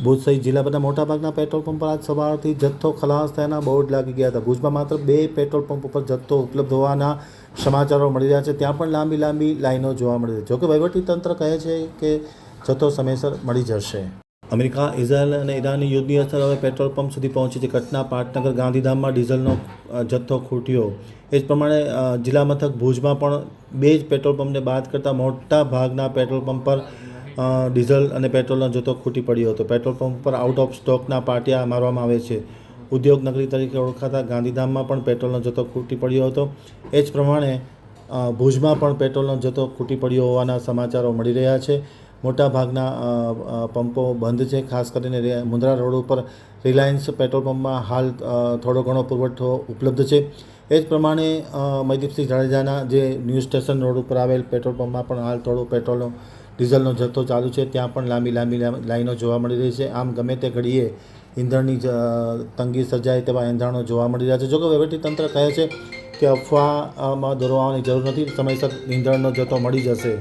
ભુજ સહિત જિલ્લાભરના મોટાભાગના petrol pump પર આજ સવારથી જથ્થો ખલાસ થયાના બોર્ડ લાગી ગયા હતા. ભુજમાં માત્ર 2 પેટ્રોલ પંપ પર જથ્થો ઉપલબ્ધ હોવાના સમાચારો મળી રહ્યા છે. ત્યાં પણ લાંબી લાઈનો જોવા મળી રહી છે. જોકે વહીવટીતંત્ર કહે છે કે જથ્થો સમયસર મળી જશે. અમેરિકા, ઇઝરાયલ અને ઈરાનની યુદ્ધની અસર હવે પેટ્રોલ પંપ સુધી પહોંચી છે. કચ્છના પાટનગર ગાંધીધામમાં ડીઝલનો જથ્થો ખૂટ્યો. એ જ પ્રમાણે જિલ્લા મથક ભુજમાં પણ 2 જ પેટ્રોલ પંપને બાદ કરતા મોટા ભાગના પેટ્રોલ પંપ પર ડીઝલ અને પેટ્રોલનો જથ્થો ખૂટી પડ્યો હતો. પેટ્રોલ પંપ પર આઉટ ઓફ સ્ટોકના પાટિયા મારવામાં આવે છે. ઉદ્યોગ નગરી તરીકે ઓળખાતા ગાંધીધામમાં પણ પેટ્રોલનો જથ્થો ખૂટી પડ્યો હતો. એ જ પ્રમાણે ભુજમાં પણ પેટ્રોલનો જથ્થો ખૂટી પડ્યો હોવાના સમાચારો મળી રહ્યા છે. મોટાભાગના પંપો બંધ છે. ખાસ કરીને મુંદ્રા રોડ ઉપર રિલાયન્સ પેટ્રોલ પંપમાં હાલ થોડો ઘણો પુરવઠો ઉપલબ્ધ છે. એ જ પ્રમાણે મયદીપસિંહ જાડેજાના જે ન્યૂઝ સ્ટેશન રોડ ઉપર આવેલ પેટ્રોલ પંપમાં પણ હાલ થોડો પેટ્રોલનો ડીઝલનો જથ્થો ચાલુ છે. ત્યાં પણ લાંબી લાઈનો જોવા મળી રહી છે. આમ ગમે તે ઘડીએ ઈંધણની તંગી સર્જાય તેવા એંધાણો જોવા મળી રહ્યા છે. જોકે વહીવટીતંત્ર કહે છે કે અફવામાં દોરવાની જરૂર નથી, સમયસર ઈંધણનો જથ્થો મળી જશે.